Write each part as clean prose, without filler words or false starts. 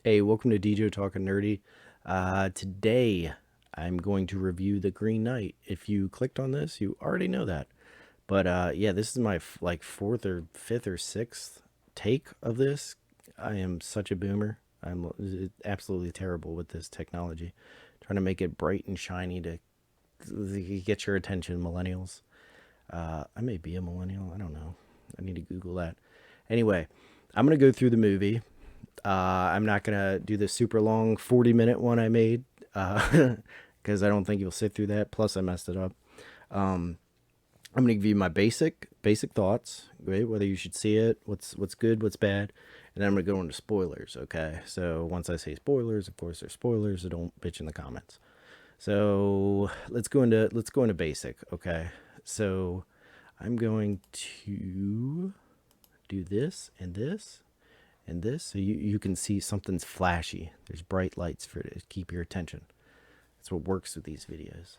Hey, welcome to DJ Talking Nerdy. Today, I'm going to review The Green Knight. If you clicked on this, you already know that. But yeah, this is my like fourth or fifth or sixth take of this. I am such a boomer. I'm absolutely terrible with this technology. Trying to make it bright and shiny to get your attention, millennials. I may be a millennial. I don't know. I need to Google that. Anyway, I'm going to go through the movie. I'm not gonna do the super long 40-minute one I made because I don't think you'll sit through that. Plus, I messed it up. I'm gonna give you my basic thoughts, right? Whether you should see it, what's good, what's bad, and then I'm gonna go into spoilers. Okay, so once I say spoilers, of course, they're spoilers. So don't bitch in the comments. So let's go into basic. Okay, so I'm going to do this and this and this so you can see something's flashy. There's bright lights for it to keep your attention. That's what works with these videos.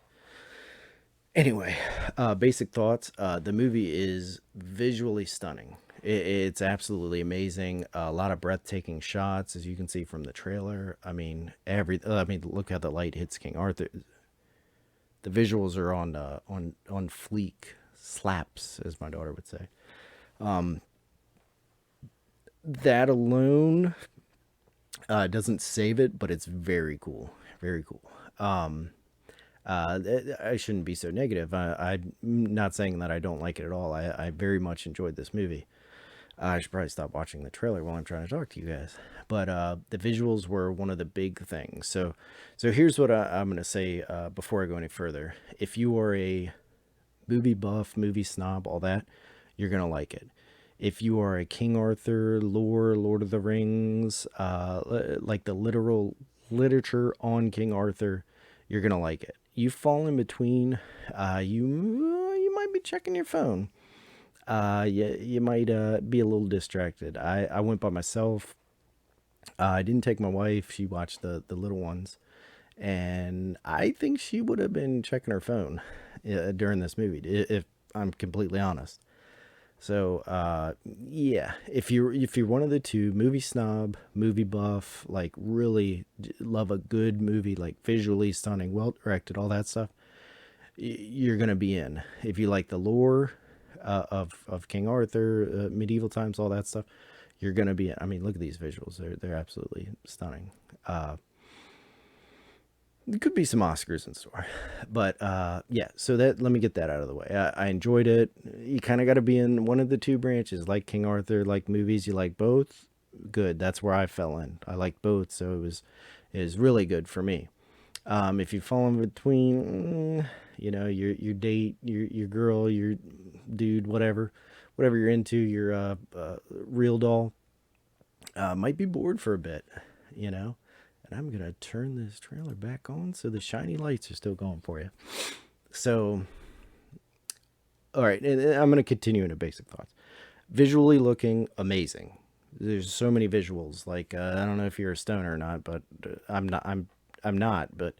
Anyway, basic thoughts. The movie is visually stunning. It's absolutely amazing. A lot of breathtaking shots, as you can see from the trailer. Look how the light hits King Arthur. The visuals are on fleek, slaps, as my daughter would say. That alone doesn't save it, but it's very cool. Very cool. I shouldn't be so negative. I'm not saying that I don't like it at all. I very much enjoyed this movie. I should probably stop watching the trailer while I'm trying to talk to you guys. But the visuals were one of the big things. So here's what I'm going to say before I go any further. If you are a movie buff, movie snob, all that, you're going to like it. If you are a King Arthur lore, Lord of the Rings, like the literal literature on King Arthur, you're gonna like it. You fall in between, you might be checking your phone. You might be a little distracted. I went by myself. I didn't take my wife. She watched the little ones, and I think she would have been checking her phone during this movie, if I'm completely honest. So yeah, if you're one of the two, movie snob, movie buff, like really love a good movie, like visually stunning, well directed, all that stuff, you're gonna be in. If you like the lore of King Arthur, medieval times, all that stuff, you're gonna be in. I mean, look at these visuals; they're absolutely stunning. There could be some Oscars in store, but yeah. So that let me get that out of the way. I enjoyed it. You kind of got to be in one of the two branches, like King Arthur, like movies. You like both. Good. That's where I fell in. I liked both, so it was really good for me. If you fall in between, your date, your girl, your dude, whatever you're into, your real doll, might be bored for a bit, you know. And I'm gonna turn this trailer back on so the shiny lights are still going for you. So, all right, and I'm gonna continue into basic thoughts. Visually looking amazing. There's so many visuals. Like I don't know if you're a stoner or not, but I'm not. I'm not. But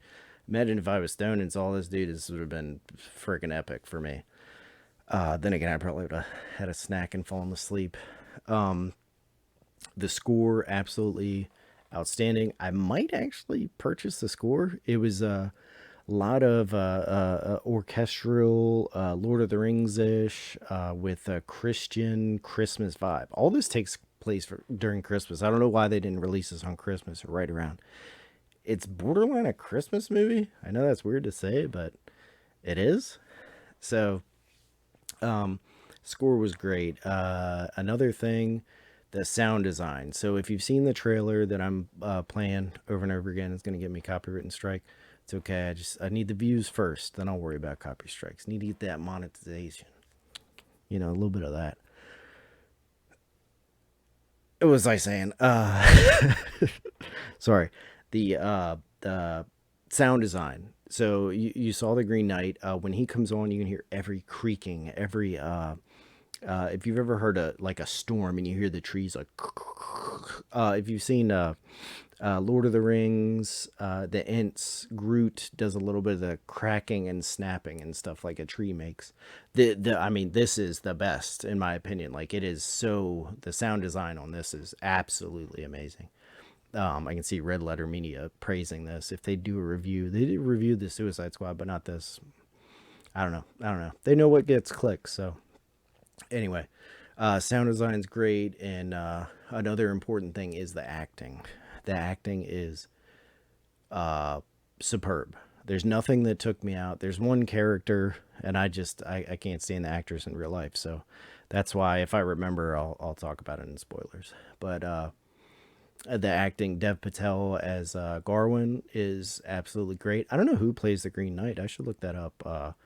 imagine if I was stoned and saw this dude. This would have been freaking epic for me. Then again, I probably would have had a snack and fallen asleep. The score absolutely outstanding. I might actually purchase the score. It was a lot of orchestral, Lord of the Rings ish, with a Christian Christmas vibe. All this takes place during Christmas. I don't know why they didn't release this on Christmas or right around. It's borderline a Christmas movie. I know that's weird to say, but it is. So score was great. Another thing, the sound design. So if you've seen the trailer that I'm playing over and over again, it's going to get me copyright and strike. It's okay. I need the views first, then I'll worry about copy strikes. Need to get that monetization. A little bit of that. What was I saying? Sorry. The sound design. So you saw the Green Knight. When he comes on, you can hear every creaking, every if you've ever heard like a storm and you hear the trees like, if you've seen Lord of the Rings, the Ents, Groot does a little bit of the cracking and snapping and stuff like a tree makes. I mean, this is the best in my opinion. Like it is so the sound design on this is absolutely amazing. I can see Red Letter Media praising this. If they do a review, they did review the Suicide Squad, but not this. I don't know. I don't know. They know what gets clicks. So anyway, sound design's great, and another important thing is the acting. The acting is superb. There's nothing that took me out. There's one character, and I can't stand the actors in real life, so that's why if I remember, I'll talk about it in spoilers. But the acting, Dev Patel as Garwin is absolutely great. I don't know who plays the Green Knight. I should look that up.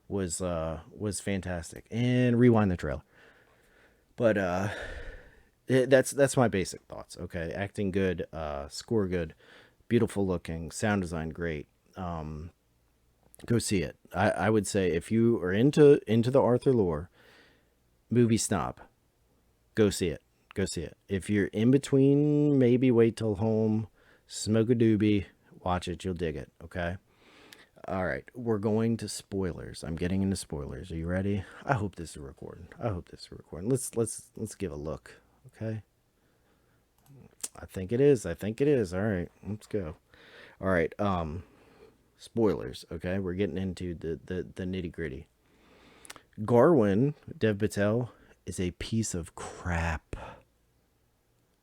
Was fantastic. And rewind the trailer. But that's my basic thoughts. Okay, acting good, score good, beautiful looking, sound design great. Go see it. I would say if you are into the Arthur lore, movie snob, go see it. Go see it. If you're in between, maybe wait till home, smoke a doobie, watch it. You'll dig it. Okay. All right, we're going to spoilers. I'm getting into spoilers. Are you ready? I hope this is recording. I hope this is recording. Let's give a look. Okay. I think it is. I think it is. All right, let's go. All right. Spoilers. Okay, we're getting into the nitty gritty. Garwin, Dev Patel, is a piece of crap.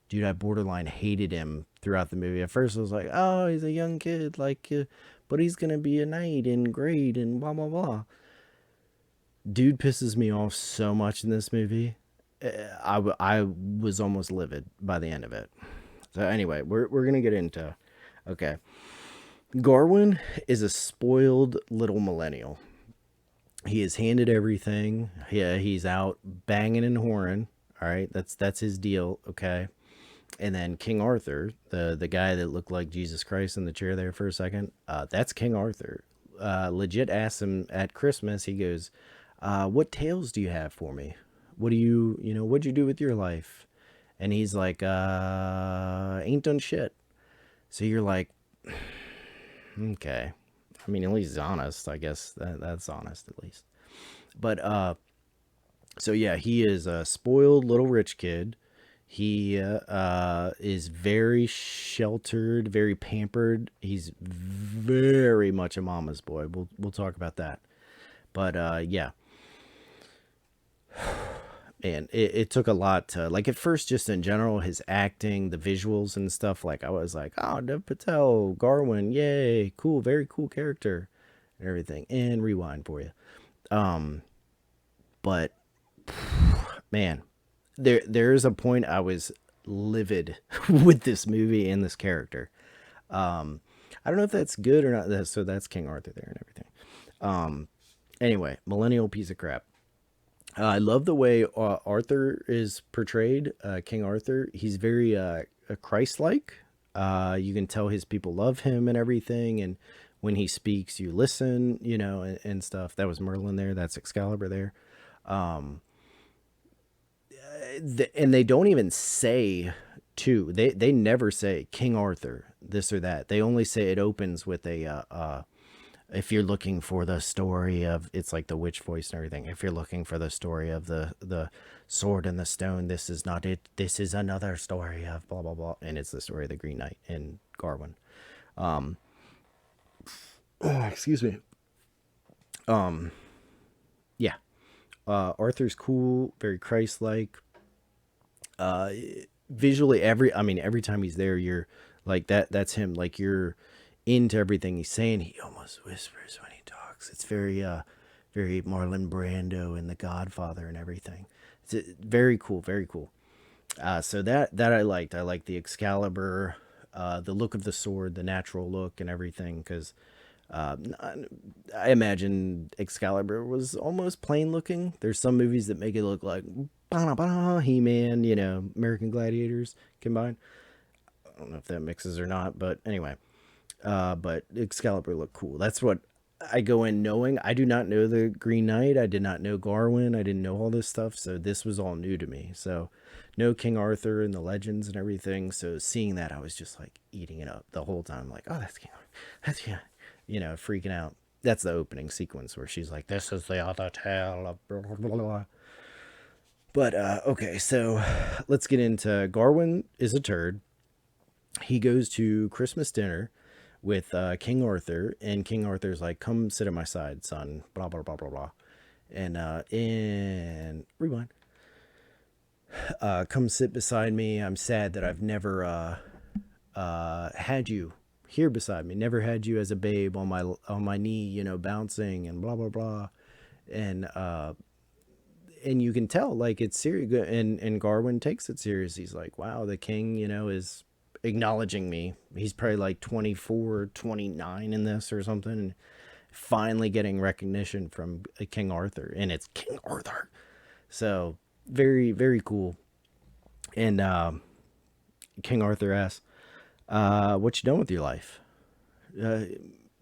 Dude, I borderline hated him throughout the movie. At first, I was like, "Oh, he's a young kid, like, but he's gonna be a knight and great and blah blah blah." Dude pisses me off so much in this movie. I was almost livid by the end of it. So anyway, we're gonna get into. Okay, Garwin is a spoiled little millennial. He is handed everything. Yeah, he's out banging and whoring. All right, that's his deal. Okay, and then King Arthur, the guy that looked like Jesus Christ in the chair there for a second, that's King Arthur. Legit asked him at Christmas. He goes, "What tales do you have for me? What do what'd you do with your life?" And he's like, "Ain't done shit." So you're like, okay. I mean, at least he's honest. I guess that's honest at least. But so yeah, he is a spoiled little rich kid. He is very sheltered, very pampered. He's very much a mama's boy. We'll talk about that. But yeah, and it took a lot to like at first, just in general, his acting, the visuals and stuff. Like I was like, oh, Dev Patel, Garwin, yay, cool, very cool character, and everything. And rewind for you. But man, there's a point I was livid with this movie and this character. I don't know if that's good or not. So that's King Arthur there and everything. Anyway, millennial piece of crap. I love the way Arthur is portrayed. King Arthur. He's very Christ-like. You can tell his people love him and everything. And when he speaks, you listen. And stuff. That was Merlin there. That's Excalibur there. And they don't even say to. They never say King Arthur this or that. They only say it opens with a. If you're looking for the story of, it's like the witch voice and everything. If you're looking for the story of the sword and the stone, this is not it. This is another story of blah blah blah, and it's the story of the Green Knight and Garwin. Excuse me. Yeah. Arthur's cool, very Christ-like. Visually, every time he's there, you're like that's him. Like you're into everything he's saying. He almost whispers when he talks. It's very Marlon Brando and The Godfather and everything. It's very cool, very cool. So that I liked. I liked the Excalibur, the look of the sword, the natural look and everything. Because I imagine Excalibur was almost plain looking. There's some movies that make it look like He-Man, American Gladiators combined. I don't know if that mixes or not, but anyway. But Excalibur looked cool. That's what I go in knowing. I do not know the Green Knight. I did not know Garwin. I didn't know all this stuff. So this was all new to me. So no King Arthur and the legends and everything. So seeing that, I was just like eating it up the whole time. Like, oh, that's King Arthur. That's King, freaking out. That's the opening sequence where she's like, this is the other tale of blah, blah, blah, blah. But, okay. So let's get into Garwin is a turd. he goes to Christmas dinner with King Arthur, and King Arthur's like, "Come sit at my side, son." Blah blah blah blah blah. And rewind. Come sit beside me. I'm sad that I've never had you here beside me. Never had you as a babe on my knee, bouncing and blah blah blah. And you can tell like it's serious. And Garwin takes it serious. He's like, wow, the king, is acknowledging me. He's probably like 24, 29 in this or something. And finally getting recognition from King Arthur, and it's King Arthur. So very, very cool. And King Arthur asks, what you done with your life? Uh,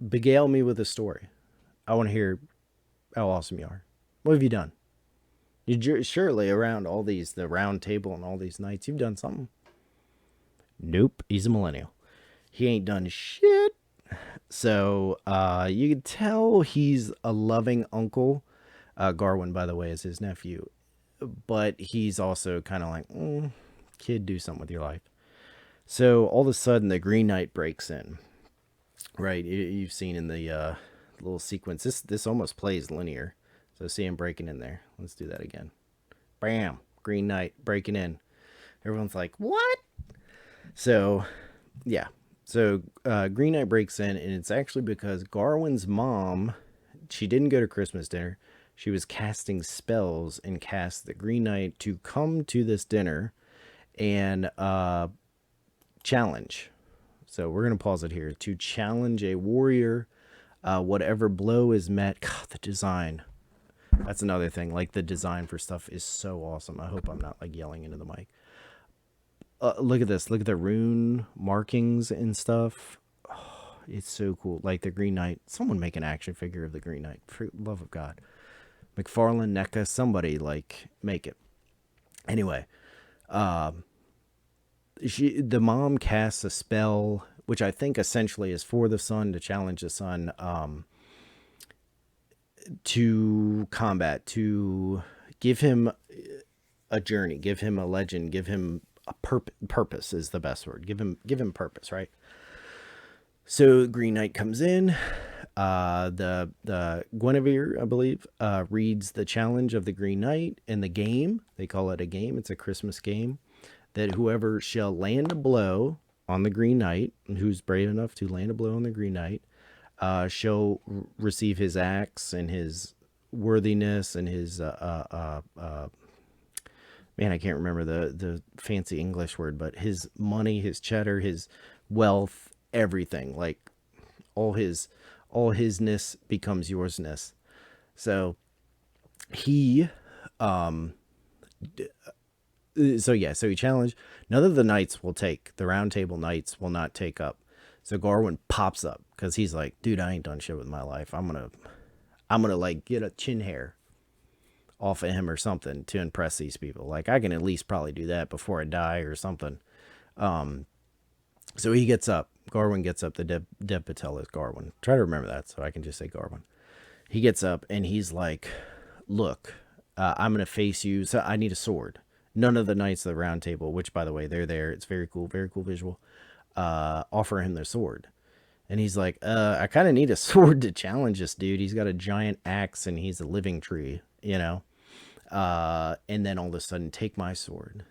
Begale me with a story. I want to hear how awesome you are. What have you done? You surely around all these, the round table and all these nights, you've done something. Nope, he's a millennial. He ain't done shit. So you can tell he's a loving uncle. Garwin, by the way, is his nephew. But he's also kind of like, kid, do something with your life. So all of a sudden, the Green Knight breaks in. Right, you've seen in the little sequence. This almost plays linear. So see him breaking in there. Let's do that again. Bam! Green Knight breaking in. Everyone's like, what? So, yeah. So Green Knight breaks in, and it's actually because Garwin's mom, she didn't go to Christmas dinner. She was casting spells and cast the Green Knight to come to this dinner and challenge. So we're going to pause it here. To challenge a warrior, whatever blow is met. God, the design. That's another thing. Like the design for stuff is so awesome. I hope I'm not like yelling into the mic. Look at this. Look at the rune markings and stuff. Oh, it's so cool. Like the Green Knight. Someone make an action figure of the Green Knight. For the love of God. McFarlane, NECA, somebody like make it. Anyway, the mom casts a spell, which I think essentially is for the son to challenge the son to combat, to give him a journey, give him a legend, give him a purpose is the best word. Give him purpose, right? So Green Knight comes in. The Guinevere, I believe, reads the challenge of the Green Knight in the game. They call it a game. It's a Christmas game that whoever shall land a blow on the Green Knight, who's brave enough to land a blow on the Green Knight, shall receive his axe and his worthiness and his man, I can't remember the fancy English word, but his money, his cheddar, his wealth, everything, like all hisness becomes yoursness. So he so he challenged. None of the knights will take, the round table knights will not take up. So Garwin pops up because he's like, dude, I ain't done shit with my life. I'm gonna like get a chin hair off of him or something to impress these people. Like I can at least probably do that before I die or something. So he gets up. Garwin gets up. The Dev Patel is Garwin. Try to remember that so I can just say Garwin. He gets up and he's like, look, I'm going to face you. So I need a sword. None of the knights of the round table, which by the way, they're there. It's very cool visual. Offer him their sword. And he's like, I kind of need a sword to challenge this dude. He's got a giant axe and he's a living tree, and then all of a sudden take my sword.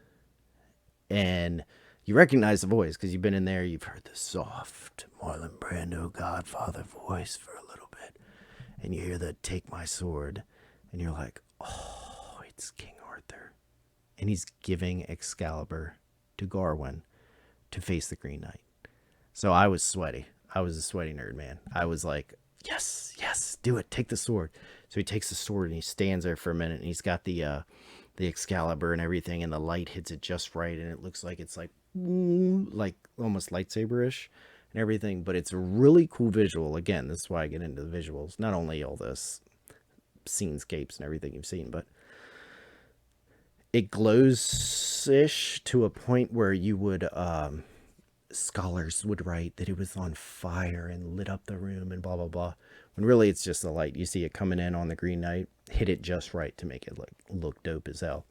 And you recognize the voice because you've been in there. You've heard the soft Marlon Brando Godfather voice for a little bit. And you hear the take my sword. And you're like, oh, it's King Arthur. And he's giving Excalibur to Garwin to face the Green Knight. So I was sweaty. I was a sweaty nerd, man. I was like, yes, do it. Take the sword. So he takes the sword and he stands there for a minute. And he's got the Excalibur and everything. And the light hits it just right. And it looks like it's like almost lightsaber-ish and everything. But it's a really cool visual. Again, this is why I get into the visuals. Not only all this scenescapes and everything you've seen, but it glows-ish to a point where you would... scholars would write that it was on fire and lit up the room and blah blah blah, when really it's just the light. You see it coming in on the Green Knight, hit it just right to make it look dope as hell.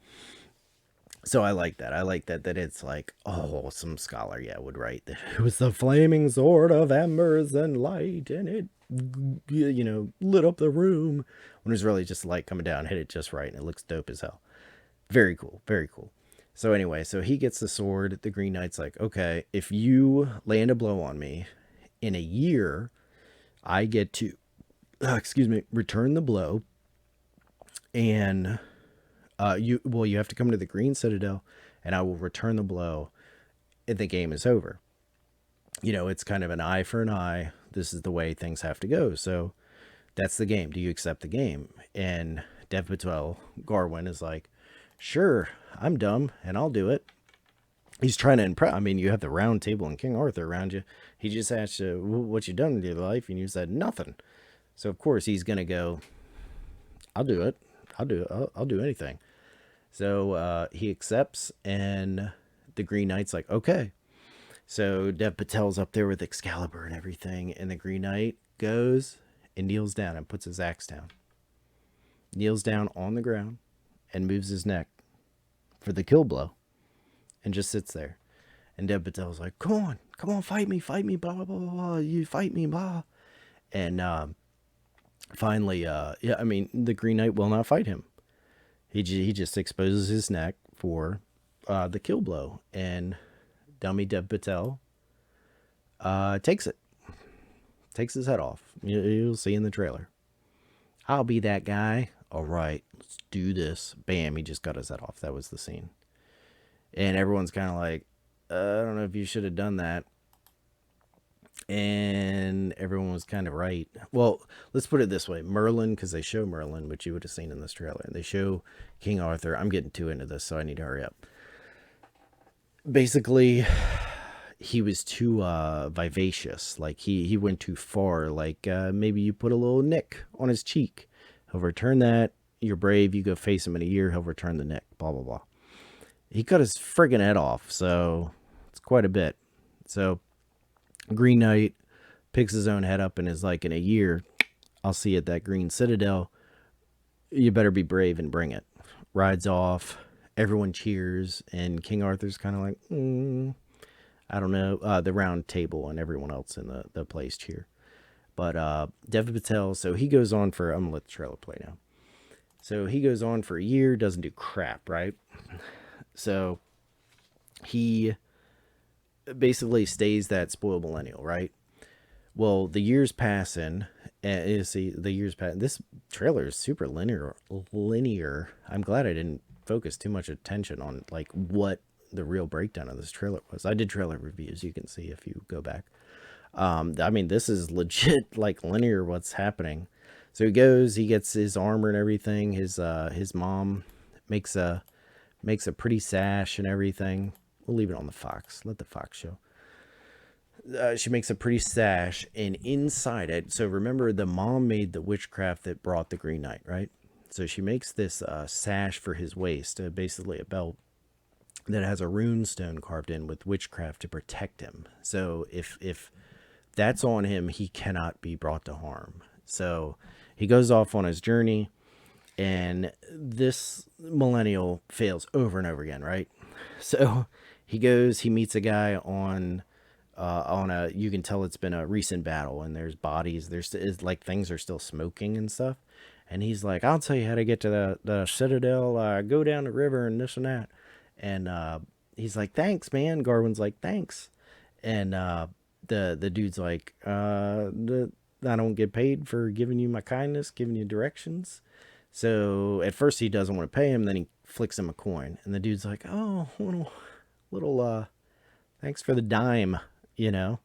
So I like that. I like that it's like, oh, some scholar, yeah, would write that it was the flaming sword of embers and light, and it, lit up the room. When it was really just light coming down, hit it just right, and it looks dope as hell. Very cool, very cool. So anyway, so he gets the sword. The Green Knight's like, okay, if you land a blow on me in a year, I get to, excuse me, return the blow, and you have to come to the Green Citadel, and I will return the blow, and the game is over. It's kind of an eye for an eye. This is the way things have to go. So that's the game. Do you accept the game? And Dev Patel, Garwin, is like, sure, I'm dumb and I'll do it. He's trying to impress. I mean, you have the round table and King Arthur around you. He just asked you, what you done with your life? And you said, nothing. So, of course, he's going to go, I'll do it. I'll do it. I'll do anything. So he accepts, and the Green Knight's like, okay. So Dev Patel's up there with Excalibur and everything, and the Green Knight goes and kneels down and puts his axe down. Kneels down on the ground and moves his neck for the kill blow and just sits there. And Dev Patel's like, come on, fight me, blah, blah, blah, blah, you fight me, blah. And finally, yeah, I mean, the Green Knight will not fight him. He just exposes his neck for the kill blow. And dummy Dev Patel takes it. Takes his head off. You'll see in the trailer. I'll be that guy. All right, let's do this. Bam, he just got his head off. That was the scene. And everyone's kind of like, I don't know if you should have done that. And everyone was kind of right. Well, let's put it this way. Merlin, because they show Merlin, which you would have seen in this trailer. They show King Arthur. I'm getting too into this, so I need to hurry up. Basically, he was too vivacious. Like, he went too far. Like, maybe you put a little nick on his cheek. He'll return that. You're brave. You go face him in a year. He'll return the nick. Blah, blah, blah. He cut his friggin' head off, so it's quite a bit. So Green Knight picks his own head up and is like, in a year, I'll see you at that Green Citadel. You better be brave and bring it. Rides off. Everyone cheers, and King Arthur's kind of like, I don't know. The round table and everyone else in the place cheer. But Dev Patel, so he goes on for, I'm going to let the trailer play now. So he goes on for a year, doesn't do crap, right? So he basically stays that spoiled millennial, right? Well, the years passing, and you see the years pass. This trailer is super linear. Linear. I'm glad I didn't focus too much attention on like what the real breakdown of this trailer was. I did trailer reviews. You can see if you go back. I mean, this is legit like linear what's happening. So he goes, he gets his armor and everything. His mom makes a pretty sash and everything. We'll leave it on the Fox. Let the Fox show. She makes a pretty sash, and inside it, so remember the mom made the witchcraft that brought the Green Knight, right? So she makes this sash for his waist, basically a belt that has a rune stone carved in with witchcraft to protect him. So if that's on him, he cannot be brought to harm. So he goes off on his journey, and this millennial fails over and over again, right? So he goes, he meets a guy on a, you can tell it's been a recent battle, and there's bodies, there's like things are still smoking and stuff. And he's like, I'll tell you how to get to the citadel, go down the river and this and that. And he's like, thanks, man. Garwin's like, thanks. And the dude's like, I don't get paid for giving you my kindness, giving you directions. So at first he doesn't want to pay him, then he flicks him a coin, and the dude's like, oh, little thanks for the dime, you know.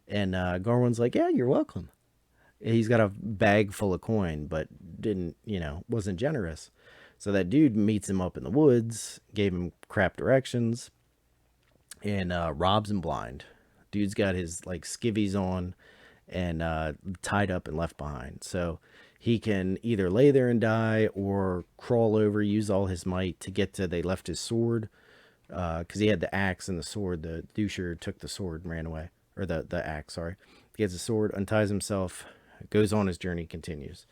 And Garwin's like, yeah, you're welcome. He's got a bag full of coin, but didn't, wasn't generous. So that dude meets him up in the woods, gave him crap directions, and robs him blind. Dude's got his like skivvies on and tied up and left behind. So he can either lay there and die or crawl over, use all his might to get to, they left his sword because he had the axe and the sword. The doucher took the sword and ran away, or the axe, sorry. He gets a sword, unties himself, goes on his journey, continues.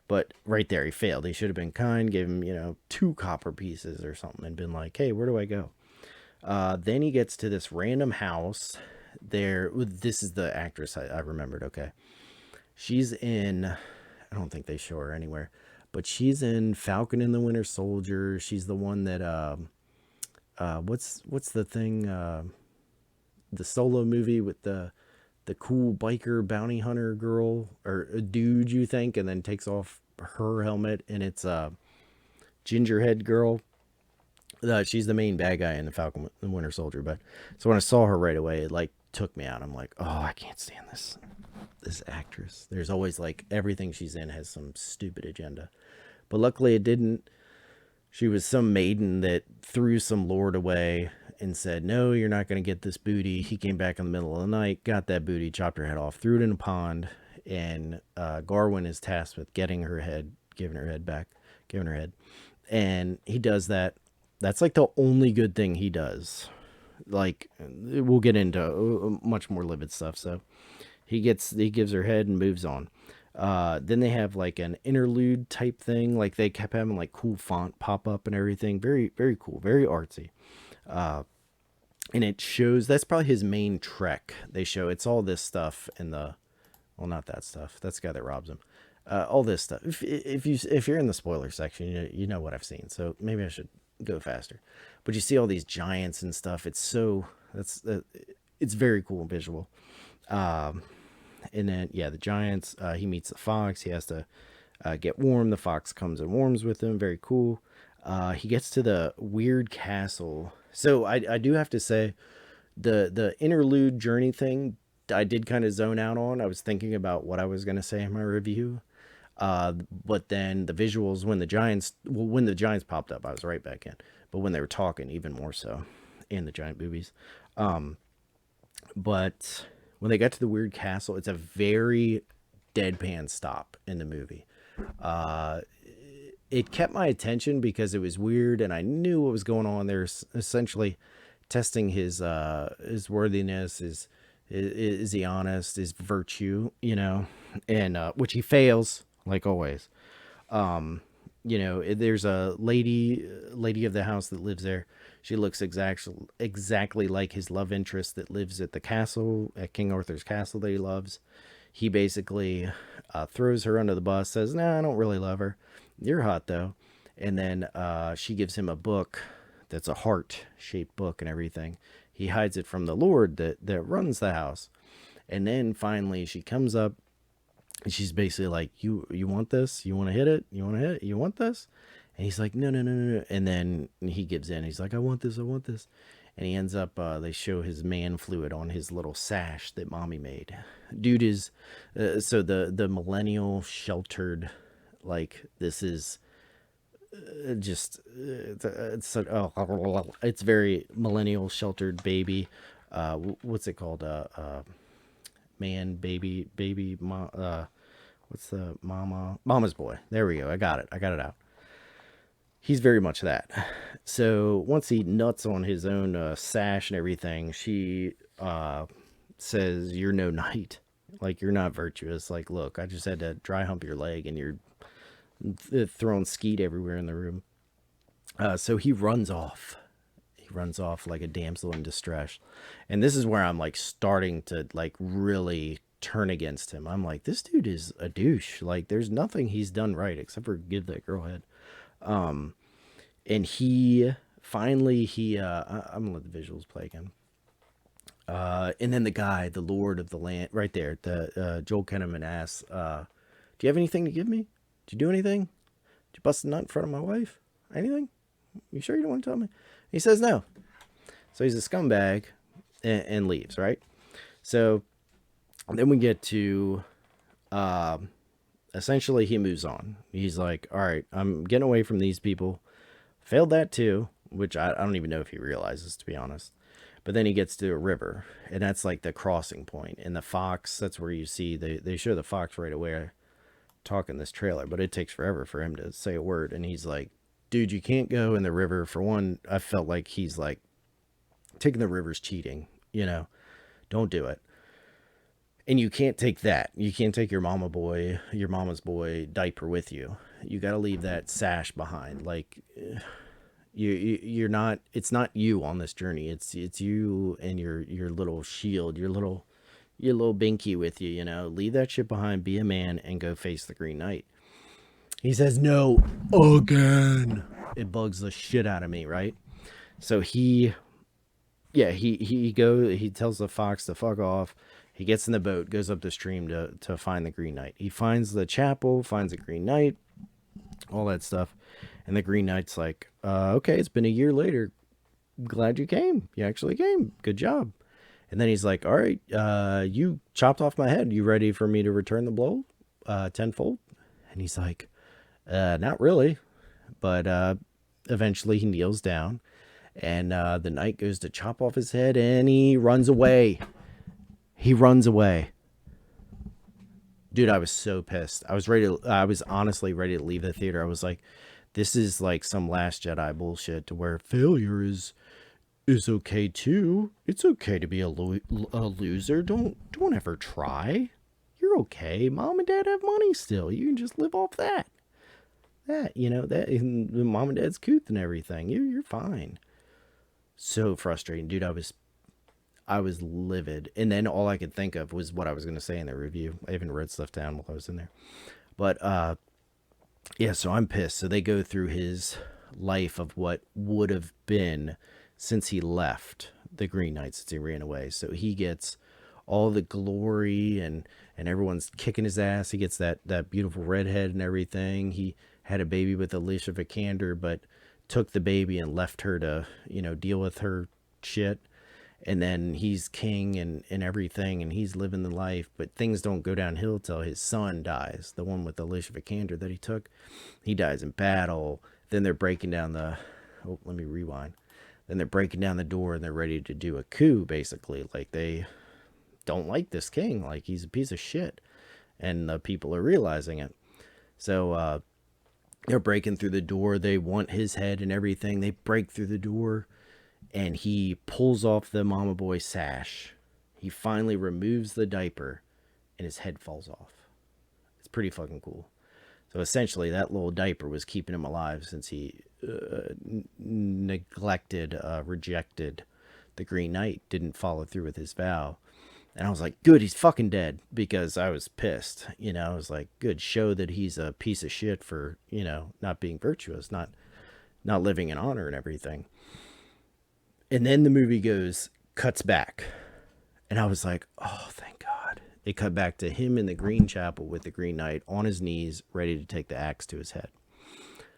But right there, he failed. He should have been kind, gave him, 2 copper pieces or something, and been like, hey, where do I go? Then he gets to this random house. This is the actress I remembered. Okay, she's in. I don't think they show her anywhere, but she's in Falcon and the Winter Soldier. She's the one that what's the thing? The solo movie with the cool biker bounty hunter girl or a dude, you think, and then takes off her helmet, and it's a gingerhead girl. She's the main bad guy in the Falcon and Winter Soldier. But so when I saw her right away, it like took me out. I'm like, oh, I can't stand this actress. There's always like everything she's in has some stupid agenda. But luckily it didn't. She was some maiden that threw some lord away and said, no, you're not going to get this booty. He came back in the middle of the night, got that booty, chopped her head off, threw it in a pond, and Garwin is tasked with getting her head, giving her head back, giving her head. And he does that. That's like the only good thing he does. Like, we'll get into much more livid stuff. So he gives her head and moves on. Then they have like an interlude type thing. Like they kept having like cool font pop up and everything. Very, very cool. Very artsy. And it shows that's probably his main trek. They show it's all this stuff in the, well, not that stuff. That's the guy that robs him. All this stuff. If you're in the spoiler section, you know what I've seen. So maybe I should go faster. But you see all these giants and stuff. It's very cool and visual. And then the giants. He meets the fox. He has to get warm. The fox comes and warms with him. Very cool. He gets to the weird castle. So I do have to say, the interlude journey thing, I did kind of zone out on. I was thinking about what I was going to say in my review. But then the visuals, when the giants popped up, I was right back in. But when they were talking, even more so, in the giant boobies. But when they got to the weird castle, it's a very deadpan stop in the movie. It kept my attention because it was weird and I knew what was going on. They're essentially testing his worthiness, is he honest, his virtue, and which he fails like always. There's a lady of the house that lives there. She looks exactly like his love interest that lives at the castle, at King Arthur's castle that he loves. He basically throws her under the bus, says, nah, I don't really love her. You're hot though. And then she gives him a book that's a heart-shaped book and everything. He hides it from the Lord that runs the house. And then finally she comes up and she's basically like, you want this? You want to hit it? You want to hit it? You want this? And he's like, no, no, no, no, no. And then he gives in. He's like, I want this. I want this. And he ends up, they show his man fluid on his little sash that mommy made. Dude is, so the millennial sheltered, like, this is just, it's very millennial sheltered baby. What's it called? Man, baby, what's the mama's boy. There we go. I got it out. He's very much that. So once he nuts on his own sash and everything, she says, you're no knight. Like, you're not virtuous. Like, look, I just had to dry hump your leg and you're throwing skeet everywhere in the room. So he runs off. He runs off like a damsel in distress. And this is where I'm like starting to like really turn against him. I'm like, this dude is a douche. Like, there's nothing he's done right except for give that girl head. And he finally, I'm gonna let the visuals play again. And then the guy, the Lord of the Land, right there, the Joel Kinnaman asks, do you have anything to give me? Did you do anything? Did you bust a nut in front of my wife? Anything? You sure you don't want to tell me? He says no. So he's a scumbag and leaves, right? So then we get to, essentially he moves on. He's like, all right, I'm getting away from these people. Failed that too, which I don't even know if he realizes, to be honest. But then he gets to a river, and that's like the crossing point. And the fox, that's where you see, they show the fox right away talking this trailer, but it takes forever for him to say a word. And he's like, dude, you can't go in the river. For one, I felt like he's like, taking the river's cheating, don't do it. And you can't take that. You can't take your mama's boy diaper with you. You got to leave that sash behind. Like you're not. It's not you on this journey. It's you and your little shield, your little binky with you. You know, leave that shit behind. Be a man and go face the Green Knight. He says no again. It bugs the shit out of me, right? So he tells the fox to fuck off. He gets in the boat, goes up the stream to find the Green Knight. He finds the chapel, finds the Green Knight, all that stuff. And the Green Knight's like, okay, it's been a year later. Glad you came. You actually came. Good job. And then he's like, all right, you chopped off my head. You ready for me to return the blow tenfold? And he's like, not really. But eventually he kneels down and the knight goes to chop off his head and he runs away. He runs away. Dude, I was so pissed. I was honestly ready to leave the theater. I was like, this is like some Last Jedi bullshit to where failure is okay too. It's okay to be a loser. Don't ever try. You're okay. Mom and dad have money still. You can just live off that. That mom and dad's couth and everything. You're fine. So frustrating, dude. I was livid. And then all I could think of was what I was going to say in the review. I even wrote stuff down while I was in there. But yeah, so I'm pissed. So they go through his life of what would have been since he left the Green Knight, since he ran away. So he gets all the glory and everyone's kicking his ass. He gets that beautiful redhead and everything. He had a baby with Alicia Vikander, but took the baby and left her to, deal with her shit. And then he's king and everything, and he's living the life, but things don't go downhill till his son dies, the one with Alicia Vikander that he took. He dies in battle. Then they're breaking down let me rewind. Then they're breaking down the door and they're ready to do a coup, basically. Like, they don't like this king. Like, he's a piece of shit. And the people are realizing it. So they're breaking through the door. They want his head and everything. They break through the door and he pulls off the mama boy sash. He finally removes the diaper and his head falls off. It's pretty fucking cool. So essentially that little diaper was keeping him alive since he rejected the Green Knight, didn't follow through with his vow. And I was like, good, he's fucking dead, because I was pissed. I was like, good, show that he's a piece of shit for, not being virtuous, not living in honor and everything. And then the movie cuts back. And I was like, oh, thank God. It cut back to him in the Green Chapel with the Green Knight on his knees, ready to take the axe to his head.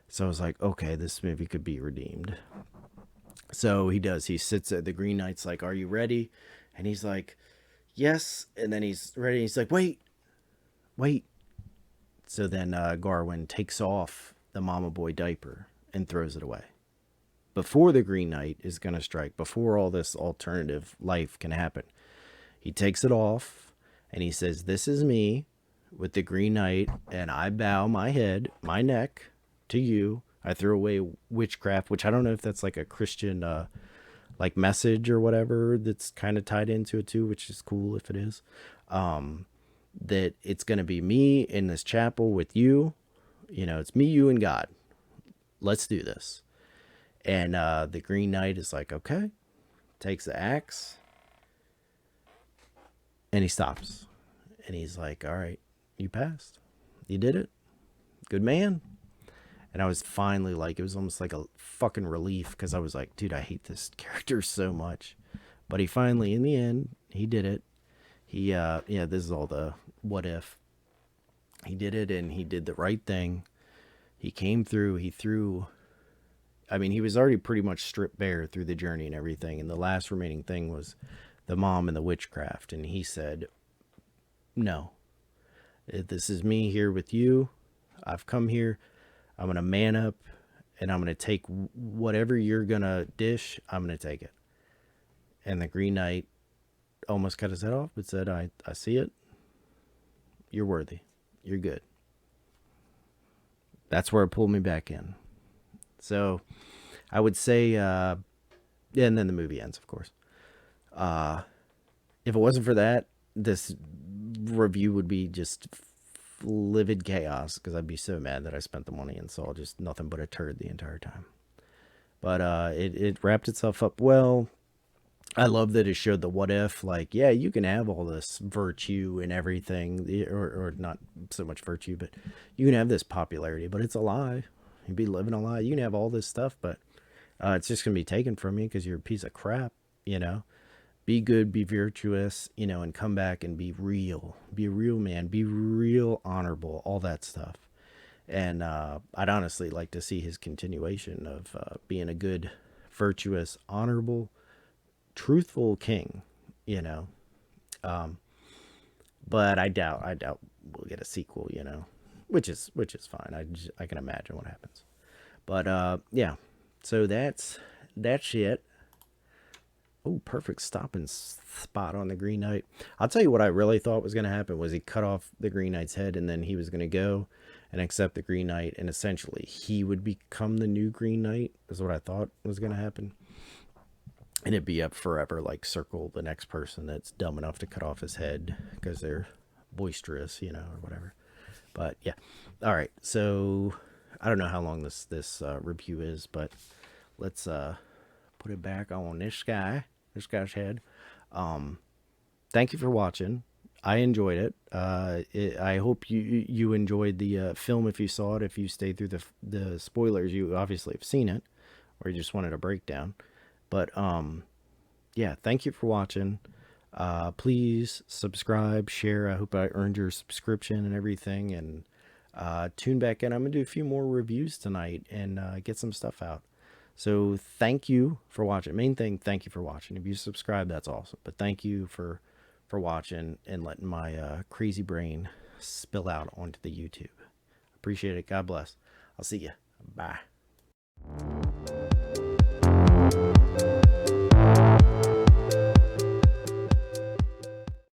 So I was like, okay, this movie could be redeemed. So he does. He sits at the Green Knight's like, are you ready? And he's like, yes. And then he's ready. He's like, wait. So then Garwin takes off the mama boy diaper and throws it away. Before the Green Knight is going to strike, before all this alternative life can happen, he takes it off and he says, this is me with the Green Knight, and I bow my head, my neck to you. I throw away witchcraft, which I don't know if that's like a Christian like message or whatever that's kind of tied into it too, which is cool if it is. That it's going to be me in this chapel with you. It's me, you, and God. Let's do this. And the Green Knight is like, okay, takes the axe, and he stops. And he's like, all right, you passed. You did it. Good man. And I was finally like, it was almost like a fucking relief, because I was like, dude, I hate this character so much. But he finally, in the end, he did it. He, this is all the what if. He did it, and he did the right thing. He came through. He was already pretty much stripped bare through the journey and everything. And the last remaining thing was the mom and the witchcraft. And he said, no, this is me here with you. I've come here. I'm going to man up, and I'm going to take whatever you're going to dish. I'm going to take it. And the Green Knight almost cut his head off, but said, I see it. You're worthy. You're good. That's where it pulled me back in. So I would say, and then the movie ends, of course. If it wasn't for that, this review would be just livid chaos because I'd be so mad that I spent the money and saw just nothing but a turd the entire time. But it wrapped itself up well. I love that it showed the what if, like, yeah, you can have all this virtue and everything, or not so much virtue, but you can have this popularity, but it's a lie. You'd be living a lie. You can have all this stuff, but it's just gonna be taken from you because you're a piece of crap. You know, be good, be virtuous, and come back and be real. Be a real man. Be real honorable. All that stuff. And I'd honestly like to see his continuation of being a good, virtuous, honorable, truthful king, you know. Um, but I doubt we'll get a sequel, which is fine. I can imagine what happens. But yeah, so that's it. Oh, perfect stopping spot on the Green Knight. I'll tell you what I really thought was going to happen was he cut off the Green Knight's head and then he was going to go and accept the Green Knight and essentially he would become the new Green Knight is what I thought was going to happen. And it'd be up forever, like circle the next person that's dumb enough to cut off his head because they're boisterous, or whatever. But yeah, all right. So I don't know how long this review is, but let's put it back on this guy's head. Um, Thank you for watching. I enjoyed it. I hope you enjoyed the film if you saw it. If you stayed through the spoilers, you obviously have seen it, or you just wanted a breakdown. But yeah, thank you for watching. Please subscribe, share. I hope I earned your subscription and everything. And tune back in. I'm gonna do a few more reviews tonight and get some stuff out. So thank you for watching. Main thing, thank you for watching. If you subscribe, that's awesome. But thank you for watching and letting my crazy brain spill out onto the YouTube. Appreciate it. God bless. I'll see you. Bye.